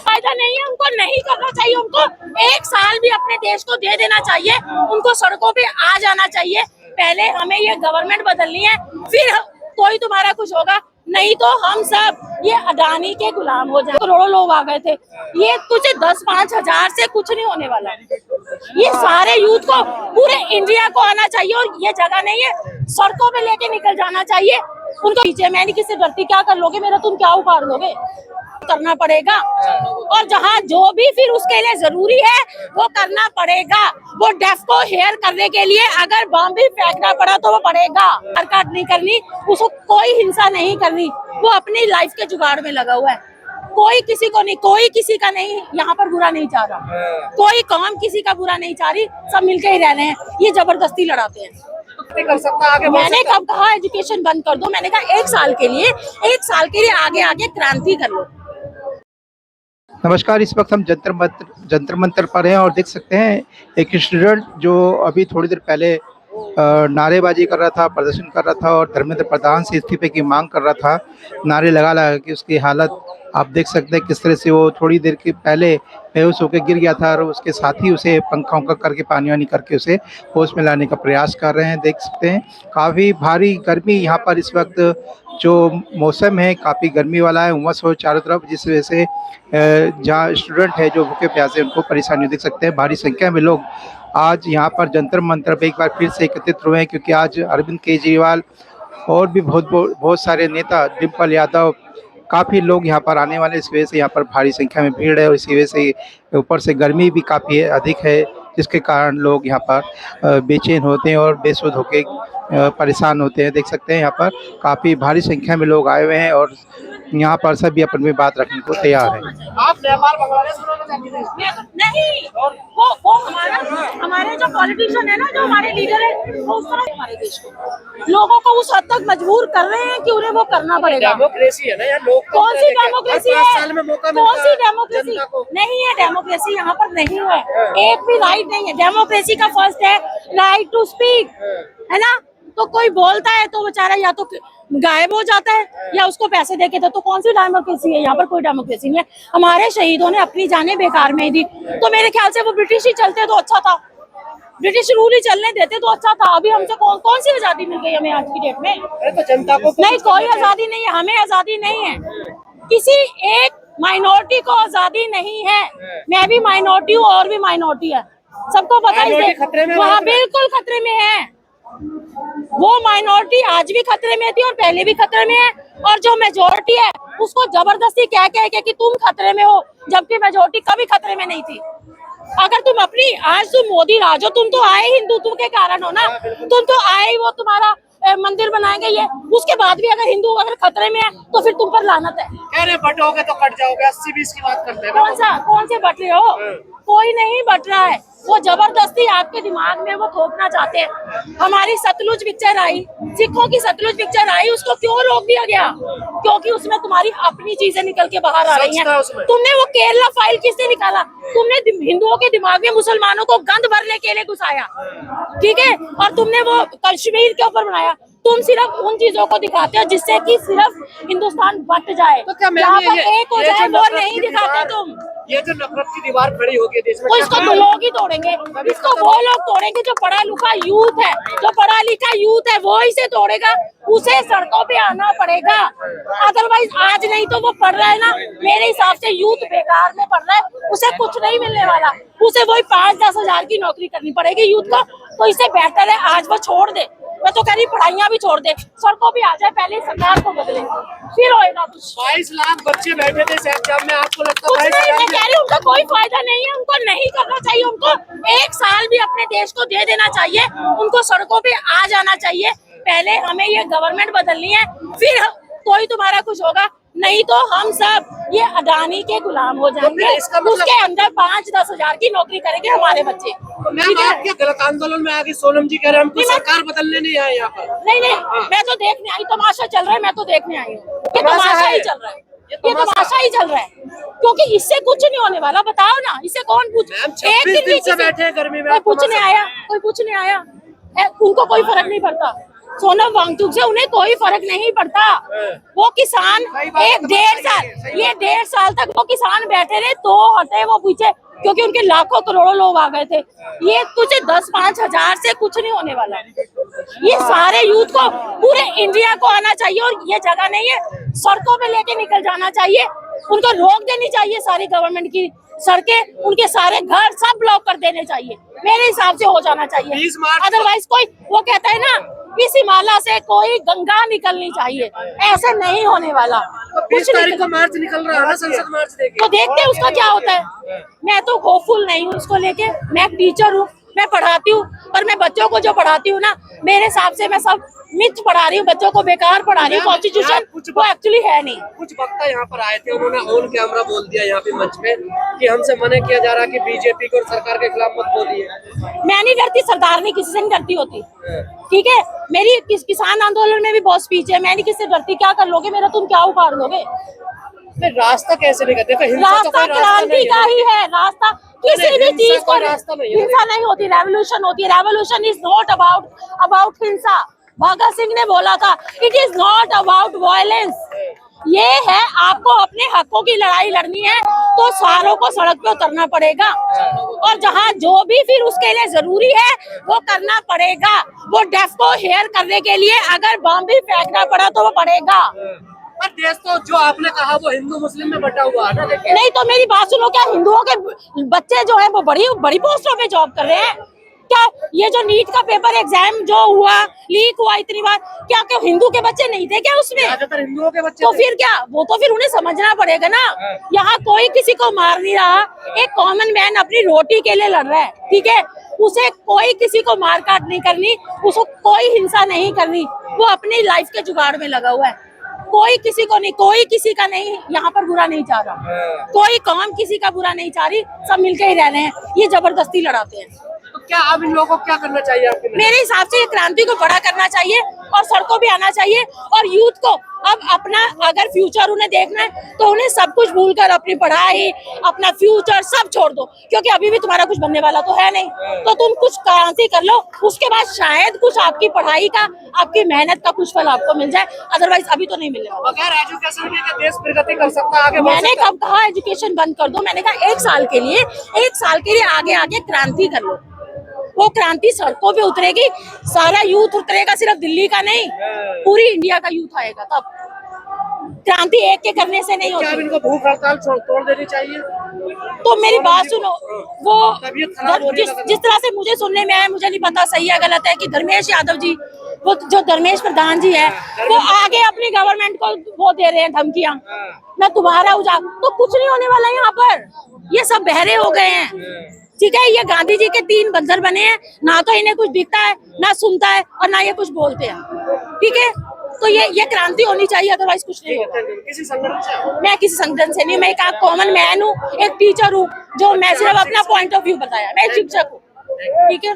फायदा नहीं है, उनको नहीं करना चाहिए। उनको 1 साल भी अपने देश को दे देना चाहिए, उनको सड़कों पे आ जाना चाहिए। पहले हमें ये गवर्नमेंट बदलनी है, फिर कोई तुम्हारा कुछ होगा, नहीं तो हम सब ये अडानी के गुलाम हो जाए। करोड़ों लोग आ गए थे, ये तुझे 10-5 हजार से कुछ नहीं होने वाला। ये सारे यूथ को, पूरे इंडिया को आना चाहिए और ये जगह नहीं है, सड़कों पे लेके निकल जाना चाहिए उनको। पीछे मैं नहीं किसी डरती, क्या कर लोगे मेरा, तुम क्या उखाड़ लोगे, करना पड़ेगा। और जहाँ जो भी फिर उसके लिए जरूरी है वो करना पड़ेगा। वो डेफ को हेयर करने के लिए अगर बम भी फेंकना पड़ा तो वो पड़ेगा। हरकत नहीं करनी, उसको कोई हिंसा नहीं करनी, वो अपनी लाइफ के जुगाड़ में लगा हुआ है। कोई किसी को नहीं, कोई किसी का नहीं यहाँ पर बुरा नहीं चाह रहा, कोई काम किसी का बुरा नहीं चाह रही, सब मिलके ही रह रहे हैं। ये जबरदस्ती लड़ाते हैं। कर सकता आगे मैंने कब कहा एजुकेशन बंद कर दो, मैंने कहा 1 साल के लिए आगे आगे क्रांति कर लो। नमस्कार, इस वक्त हम जंतर मंतर पर हैं और देख सकते हैं एक स्टूडेंट जो अभी थोड़ी देर पहले नारेबाजी कर रहा था, प्रदर्शन कर रहा था और धर्मेंद्र प्रधान से इस्तीफे की मांग कर रहा था। नारे लगा लगा कि उसकी हालत आप देख सकते हैं किस तरह से वो थोड़ी देर के पहले बेहोश होकर गिर गया था और उसके साथ ही उसे पंखा उंखा करके पानी वानी करके उसे होश में लाने का प्रयास कर रहे हैं। देख सकते हैं काफ़ी भारी गर्मी यहाँ पर इस वक्त जो मौसम है काफ़ी गर्मी वाला है, उमस हो चारों तरफ, जिस वजह से जहाँ स्टूडेंट है जो भूखे प्यासे उनको परेशानी देख सकते हैं। भारी संख्या में लोग आज यहाँ पर जंतर मंतर पर एक बार फिर से एकत्रित हुए हैं, क्योंकि आज अरविंद केजरीवाल और भी बहुत सारे नेता, डिम्पल यादव, काफ़ी लोग यहाँ पर आने वाले, इस वजह से यहाँ पर भारी संख्या में भीड़ है और इसी वजह से ऊपर से गर्मी भी काफ़ी अधिक है, जिसके कारण लोग यहाँ पर बेचैन होते हैं और बेसुध होकर परेशान होते हैं। देख सकते हैं यहाँ पर काफ़ी भारी संख्या में लोग आए हुए हैं और यहाँ पर सभी अपनी बात रखने को तैयार हैं। आप नेपाल बांग्लादेश नहीं, वो हमारे जो पॉलिटिशियन है ना, जो हमारे लीडर है, वो उस तरह हमारे देश को लोगों को उस हद तक मजबूर कर रहे हैं कि उन्हें वो करना पड़ेगा। डेमोक्रेसी है ना यार, लोग कौन सी डेमोक्रेसी है, कौन सी डेमोक्रेसी नहीं है, डेमोक्रेसी यहाँ पर नहीं है, एक भी राइट नहीं है। डेमोक्रेसी का फर्स्ट है राइट टू स्पीक, है ना। तो कोई बोलता है तो बेचारा या तो गायब हो जाता है या उसको पैसे देके तो कौन सी डेमोक्रेसी है, यहाँ पर कोई डेमोक्रेसी नहीं है। हमारे शहीदों ने अपनी जानें बेकार में ही दी, तो मेरे ख्याल से वो ब्रिटिश ही चलते तो अच्छा था, ब्रिटिश रूल ही चलने देते तो अच्छा था। अभी हमसे कौन सी आजादी मिल गई हमें आज की डेट में? तो जनता को नहीं, कोई आजादी नहीं है, हमें आजादी नहीं है, किसी एक माइनॉरिटी को आजादी नहीं है। मैं भी माइनॉरिटी हूँ और भी माइनॉरिटी है, सबको पता है, वहाँ बिल्कुल खतरे में है। वो माइनॉरिटी आज भी खतरे में थी और पहले भी खतरे में है, और जो मेजोरिटी है उसको जबरदस्ती कह के कि तुम खतरे में हो, जबकि मेजोरिटी कभी खतरे में नहीं थी। अगर तुम अपनी, आज तुम मोदी राज हो, तुम तो आए हिंदुत्व के कारण हो ना, तुम तो आए, वो तुम्हारा मंदिर बनाएंगे ये, उसके बाद भी अगर हिंदू अगर खतरे में है तो फिर तुम पर लानत है। कह रहे बटोगे तो कट जाओगे, 80-20 की बात करते हैं। कौन से बट रहे हो? कोई नहीं बट रहा है, वो जबरदस्ती आपके दिमाग में वो थोपना चाहते हैं। हमारी सतलुज पिक्चर आई, सिखों की सतलुज पिक्चर आई, उसको क्यों रोक दिया गया? क्योंकि उसमें तुम्हारी अपनी चीजें निकल के बाहर आ रही हैं। तुमने वो केरला फाइल किससे निकाला? तुमने हिंदुओं के दिमाग में मुसलमानों को गंद भरने के लिए घुसाया, ठीक है, और तुमने वो कश्मीर के ऊपर बनाया। तुम सिर्फ उन चीजों को दिखाते हो जिससे कि सिर्फ हिंदुस्तान बट जाए, तो क्या एक हो जाए, वो नहीं दिखाते तुम। ये जो नफरत की दीवार खड़ी होगी देश में, तो इसको तो लोग ही तोड़ेंगे, इसको वो लोग तोड़ेंगे जो पढ़ा लिखा यूथ है, जो पढ़ा लिखा यूथ है वो इसे तोड़ेगा, उसे सड़कों पे आना पड़ेगा। अदरवाइज आज नहीं तो वो पढ़ रहा है ना, मेरे हिसाब से यूथ बेकार में पढ़ रहा है, उसे कुछ नहीं मिलने वाला, उसे वही 5-10 हजार की नौकरी करनी पड़ेगी यूथ को। तो इससे बेहतर है आज वो छोड़ दे, मैं तो कह रही पढ़ाइयाँ भी छोड़ दे, सड़कों पे आ जाए, पहले सरकार को बदले, फिर होएगा कुछ। 22 लाख बच्चे बैठे थे एग्जाम में, आपको लगता है? मैं कह रही हूँ उनका कोई फायदा नहीं है, उनको नहीं करना चाहिए, उनको 1 साल भी अपने देश को दे देना चाहिए, उनको सड़कों पे आ जाना चाहिए। पहले हमें ये गवर्नमेंट बदलनी है, फिर कोई तुम्हारा कुछ होगा, नहीं तो हम सब ये अडानी के गुलाम हो जाएंगे। उसके अंदर 5-10 हजार की नौकरी करेंगे हमारे बच्चे। तो मैम आप क्या गलत आंदोलन में आगे सोनम जी कह रहे हैं हमको सरकार बदलने नहीं आए यहाँ पर? नहीं, मैं तो देखने आई, तमाशा चल रहा है, मैं तो देखने आई हूँ, ये तमाशा ही चल रहा है, ये तमाशा ही चल रहा है, क्योंकि इससे कुछ नहीं होने वाला। बताओ ना, इससे कौन पूछ? एक दिन से बैठे गर्मी में, कोई पूछने आया? कोई पूछने आया? उनको कोई फर्क नहीं पड़ता, सोनम वांगचुक से उन्हें कोई फर्क नहीं पड़ता। वो किसान एक 1.5 साल तक वो किसान बैठे रहे, तो हटे वो पीछे, क्योंकि उनके लाखों करोड़ों लोग आ गए थे। ये तुझे 10-5 हजार से कुछ नहीं होने वाला। ये सारे यूथ को, पूरे इंडिया को आना चाहिए, और ये जगह नहीं है, सड़कों पे लेके निकल जाना चाहिए। उनको रोक देनी चाहिए सारी गवर्नमेंट की सड़कें, उनके सारे घर सब ब्लॉक कर देने चाहिए, मेरे हिसाब से हो जाना चाहिए। 20 मार्च अदरवाइज कोई वो कहता है ना, इस हिमालय से कोई गंगा निकलनी चाहिए, ऐसे नहीं होने वाला। 20 तारीख को मार्च निकल रहा है ना, संसद मार्च तो देखते हैं उसका क्या होता है। मैं तो होपफुल नहीं हूँ उसको लेके। मैं एक टीचर हूँ, मैं पढ़ाती हूँ, पर मैं बच्चों को जो पढ़ाती हूँ ना, मेरे हिसाब से मैं सब मिथ पढ़ा रही हूँ, बच्चों को बेकार पढ़ा रही हूँ। कॉन्स्टिट्यूशन वो एक्चुअली है नहीं। कुछ वक्ता यहाँ पर आए थे, उन्होंने ऑन कैमरा बोल दिया यहाँ पे मंच पे कि हमसे मना किया जा रहा है कि बीजेपी को और सरकार के खिलाफ मत बोलिए। मैं नहीं डरती, सरदारनी किसी से नहीं डरती होती, ठीक है। मेरी किसान आंदोलन में भी बहुत स्पीच है, मैं नहीं किसी से डरती। क्या कर लोगे मेरा, तुम क्या उखाड़ लोगे? रास्ता कैसे निकलते? रास्ता क्रांति का ही है। रास्ता किसी भी चीज को, रास्ता नहीं हिंसा नहीं होती, रेवोल्यूशन होती है। रेवोल्यूशन इज नॉट अबाउट हिंसा। भगत सिंह ने बोला था, it is not about violence. ये है, आपको अपने हकों की लड़ाई लड़नी है तो सारों को सड़क पे उतरना पड़ेगा, और जहाँ जो भी फिर उसके लिए जरूरी है वो करना पड़ेगा। वो डेफ को हेयर करने के लिए अगर बम भी फेंकना पड़ा तो वो पड़ेगा। पर देश तो जो आपने कहा वो हिंदू मुस्लिम में बटा हुआ है ना। नहीं तो मेरी बात सुनो, क्या हिंदुओं के बच्चे जो है वो बड़ी बड़ी पोस्टों पे जॉब कर रहे हैं क्या? ये जो नीट का पेपर एग्जाम जो हुआ, लीक हुआ इतनी बार, क्या हिंदू के बच्चे नहीं थे क्या उसमें? ज्यादातर हिंदुओं के बच्चे तो फिर क्या, वो तो फिर उन्हें समझना पड़ेगा ना। यहाँ कोई किसी को मार नहीं रहा, एक कॉमन मैन अपनी रोटी के लिए लड़ रहा है, ठीक है। उसे कोई किसी को मार काट नहीं करनी, उसको कोई हिंसा नहीं करनी, वो अपनी लाइफ के जुगाड़ में लगा हुआ है। कोई किसी को नहीं, कोई किसी का नहीं यहाँ पर बुरा नहीं चाह रहा, कोई कौम किसी का बुरा नहीं चाह रही, सब मिलके ही रह रहे हैं। ये जबरदस्ती लड़ाते हैं। तो क्या अब इन लोगों को क्या करना चाहिए आपके? मेरे हिसाब से ये क्रांति को बड़ा करना चाहिए और सड़कों पे आना चाहिए, और यूथ को अब अपना अगर फ्यूचर उन्हें देखना है तो उन्हें सब कुछ भूलकर अपनी पढ़ाई, अपना फ्यूचर सब छोड़ दो, क्योंकि अभी भी तुम्हारा कुछ बनने वाला तो है नहीं। तो तुम कुछ क्रांति कर लो, उसके बाद शायद कुछ आपकी पढ़ाई का, आपकी मेहनत का कुछ फल आपको मिल जाए, अदरवाइज अभी तो नहीं मिलेगा। बगैर एजुकेशन के क्या देश प्रगति कर सकता है? आगे मैंने कब कहा एजुकेशन बंद कर दो? मैंने कहा एक साल के लिए आगे क्रांति कर लो। वो क्रांति सड़कों पे उतरेगी, सारा यूथ उतरेगा, सिर्फ दिल्ली का नहीं, पूरी इंडिया का यूथ आएगा। तब क्रांति एक के करने से नहीं होती। क्या इनको भूख हड़ताल तोड़ देनी चाहिए? तो मेरी बात सुनो, वो जिस तरह से मुझे सुनने में आया, मुझे नहीं पता सही है गलत है, कि धर्मेश यादव जी, वो जो धर्मेश प्रधान जी है, वो आगे अपनी गवर्नमेंट को वो दे रहे हैं धमकियां, मैं तुम्हारा उजागर, तो कुछ नहीं होने वाला यहाँ पर। ये सब बहरे हो गए हैं, ठीक है। ये गांधी जी के 3 बंदर बने हैं, ना तो इन्हें कुछ दिखता है, ना सुनता है, और ना ये कुछ बोलते हैं, ठीक है। तो ये क्रांति होनी चाहिए, अदरवाइज कुछ नहीं होगा। किसी संगठन से? मैं किसी संगठन से नहीं, मैं एक कॉमन मैन हूँ, एक टीचर हूँ, जो मैं सिर्फ अपना पॉइंट ऑफ व्यू बताया, मैं एक शिक्षक हूँ, ठीक है।